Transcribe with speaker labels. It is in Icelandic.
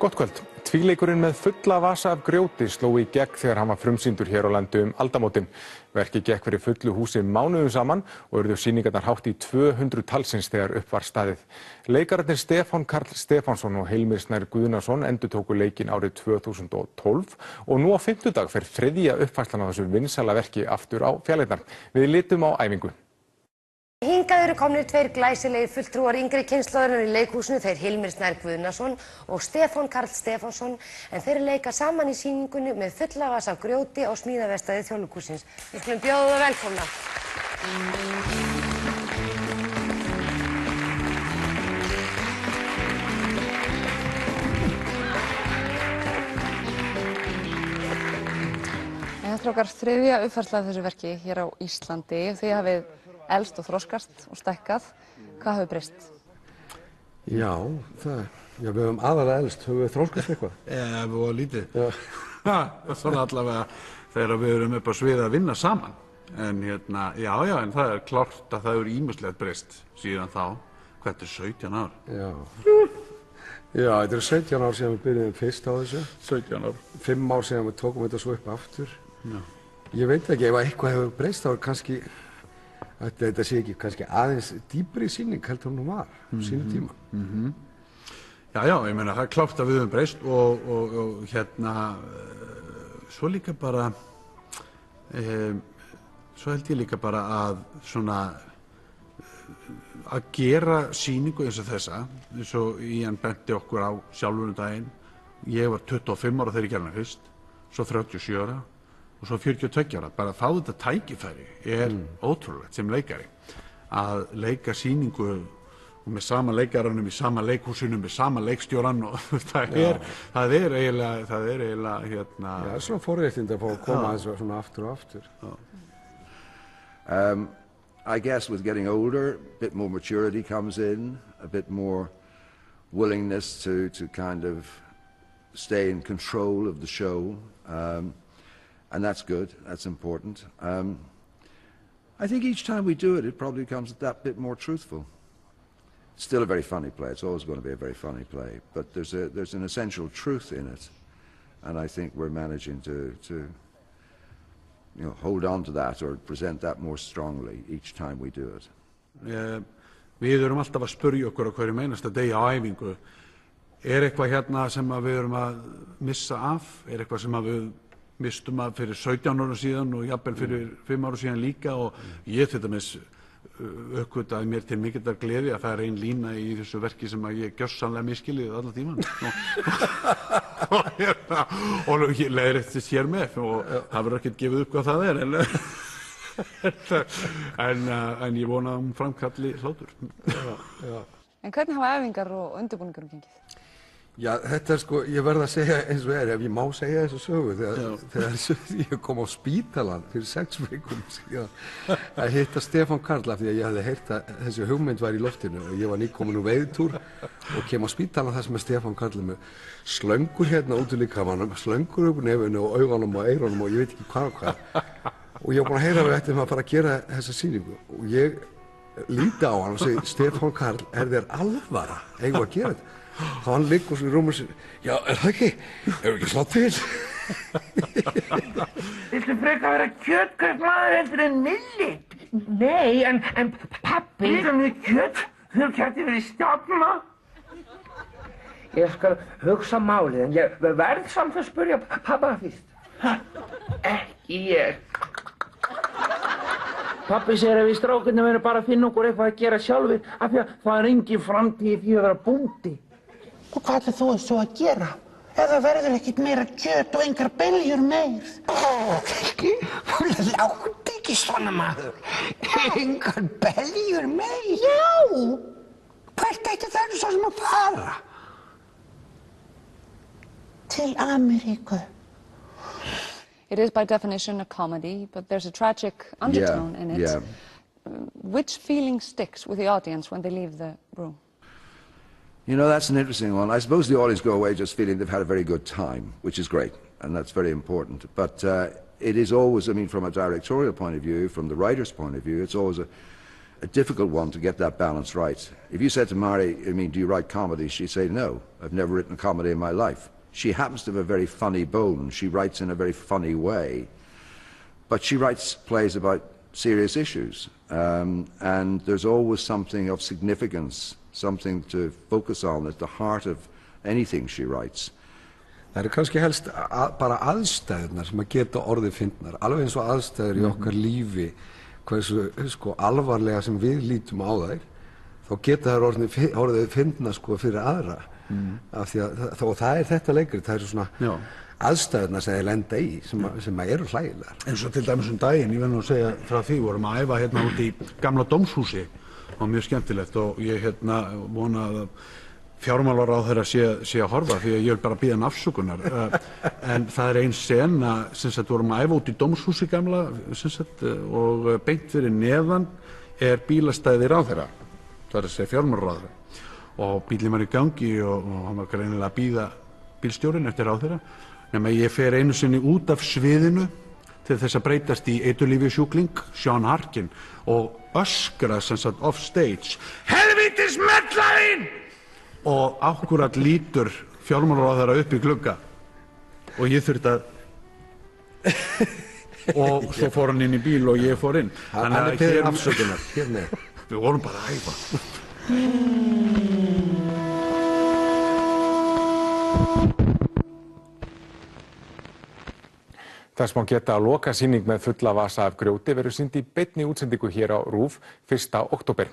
Speaker 1: Gott kvöld. Tvíleikurinn með fulla vasa af grjóti sló í gegn þegar hann var frumsýndur hér á landi aldamótin. Verkið gekk fyrir fullu húsi mánuðum saman og urðu sýningarnar hátt í 200 talsins þegar upp var staðið. Leikararnir Stefán Karl Stefánsson og Hilmir Snær Guðnason endurtóku leikinn árið 2012 og nú á fimmtudag fer þriðja uppfærslan á þessu vinsæla verki aftur á fjalirnar. Við litum á æfingu.
Speaker 2: Hingað eru komnir tveir glæsilegir fulltrúar yngri kynslóðarinnar í leikhúsinu, þeir Hilmir Snær Guðnason og Stefán Karl Stefánsson, en þeir leika saman í sýningunni með fulla vasa af grjóti á smíðaverkstæði Þjóðleikhússins. Við skulum bjóða það velkomna.
Speaker 3: Þetta er okkar þriðja uppfærsla af þessu verki hér á Íslandi. Þið hafið elst og þroskast og stækkað. Hvað hefur breyst?
Speaker 4: Já, við höfum aðalega elst. Höfum við þroskast eitthvað?
Speaker 5: Við vorum lítið. Svona allavega þegar við erum upp á svið að vinna saman. En en það er klárt að það hefur ýmislegt breyst síðan þá. Hvað er 17 ár?
Speaker 4: Já, þetta er 17 ár síðan við byrjuðum fyrst á þessu.
Speaker 5: 17 ár.
Speaker 4: 5 ár síðan við tókum þetta svo upp aftur.
Speaker 5: Já.
Speaker 4: Ég veit ekki, ef eitthvað hefur breyst þá er kannski þetta sé ekki kannski aðeins dýpri sýning heldur hún var sínum tíma.
Speaker 5: Já, ég meina það er klárt að við höfum breyst og svo líka bara svo held ég líka bara að svona að gera sýningu eins og þessa, eins og Ian benti okkur á sjálfur daginn. Ég var 25 ára þegar ég gerði hana fyrst, svo 37 ára og svo 42 ára. Bara að fá þetta tækifæri er ótrúlegt sem leikari. Að leika sýningu og með sama leikaranum í sama leikhúsinu, með sama leikstjóran og það er eiginlega
Speaker 4: Já, það er svona forréttindi að fá að koma þessu svona aftur og aftur.
Speaker 6: I guess with getting older, a bit more maturity comes in, a bit more willingness to kind of stay in control of the show. And that's good, that's important. I think each time we do it, it probably becomes that bit more truthful. It's still a very funny play, it's always going to be a very funny play, but there's an essential truth in it, and I think we're managing to hold on to that or present that more strongly each time we do it.
Speaker 5: Við erum alltaf að spyrja okkur á hverjum einasta degi á æfingu, er eitthvað hérna sem við erum að missa af, er eitthvað sem við mistum af fyrir 17 ára síðan og jafnvel fyrir 5 ára síðan líka, og ég til dæmis uppgötaði mér til mikillar gleði að það er ein lína í þessu verki sem að ég gjörsamlega miskilið allan tíman og ég leiðréttist hér með og það verður ekkert gefið upp hvað það en ég vona að hún framkalli hlátur.
Speaker 3: En hvernig hafa æfingar og undirbúningur gengið?
Speaker 4: Já, þetta er sko, ég verð að segja eins og ef ég má segja þessu sögu, þegar ég kom á spítalan fyrir 6 vikum síðan að hitta Stefán Karl af því að ég hafði heyrt að þessi hugmynd var í loftinu og ég var nýkomin úr veiðtúr og kem á spítalan þar sem Stefán Karl með slöngur hérna út úr líkamanum, slöngur upp úr nefinu og augunum og eyrunum og ég veit ekki hvað og hvað, og ég var búinn að heyra við ættum að fara að gera þessa sýningu og ég líti á hann og segi, Stefán Karl, er þér alvara, eigum að gera þetta? Hann liggur svo í rúminu sinni, já, er það ekki? Hefur ekki slá til?
Speaker 7: Viltu frekar vera kjötkaup maður heldur en Milli? Nei, en pabbi... Viltu með kjött? Þú gæti verið stjórna? Ég skal hugsa málið, en ég verð samt að spyrja pabba fyrst. Ekki ég. Pabbi segir að við strákarnir verðum bara að finna okkur eitthvað að gera sjálfir af því að það er engin framtíð í að vera bóndi.
Speaker 8: Og hvað ætlar þú svo að gera? Eða verður ekkert meira kjöt og engar beljur meir? Láttu ekki svona maður. Engar beljur meir? Já! Hvert ætti það svo sem að fara? Til Ameríku.
Speaker 3: It is by definition a comedy, but there's a tragic undertone in it.
Speaker 6: Yeah.
Speaker 3: Which feeling sticks with the audience when they leave the room?
Speaker 6: You know, that's an interesting one. I suppose the audience go away just feeling they've had a very good time, which is great, and that's very important. But it is always, I mean, from a directorial point of view, from the writer's point of view, it's always a a difficult one to get that balance right. If you said to Mari, I mean, do you write comedy? She'd say, no, I've never written a comedy in my life. She happens to have a very funny bone. She writes in a very funny way. But she writes plays about serious issues. And there's always something of significance, something to focus on at the heart of anything she writes.
Speaker 4: Það kannski helst bara aðstæðurnar sem að geta orðið fyndnar, alveg eins og aðstæður í okkar lífi, hversu sko alvarlega sem við lítum á þær, þá geta þær orðið fyndnar sko fyrir aðra. Af því að það þetta leikrit, það svona aðstæðurnar sem þeir lenda í sem eru hlægilegar.
Speaker 5: En svo til dæmis daginn, ég verð nú að segja frá því, vorum að æfa hérna út í gamla dómshúsi og mjög skemmtilegt og ég vona að fjármálaráðherra sé að horfa því að ég vil bara biðja hann afsökunar. En það ein sena sem sagt vorum að æfa út í dómshúsi gamla sem sagt og beint fyrir neðan bílastæði ráðherra, það að segja fjármálaráðherra. Og bílinn var í gangi og hann var greinilega að bíða bílstjórinn eftir ráðherra nema ég fer einu sinni út af sviðinu til þess að breytast í eiturlyfjasjúkling, Sean Harkin og öskra sem sagt off stage helvítis mellaðinn og akkúrat lítur fjármálaráðherra upp í glugga og ég þurfti að og svo fór hann inn í bíl og ég fór inn.
Speaker 4: Hann beðið afsökunar
Speaker 5: við vorum bara að æfa.
Speaker 1: Þess má geta að lokasýning með fulla vasa af grjóti verður sýnd í beinni útsendingu hér á RÚV 1. október.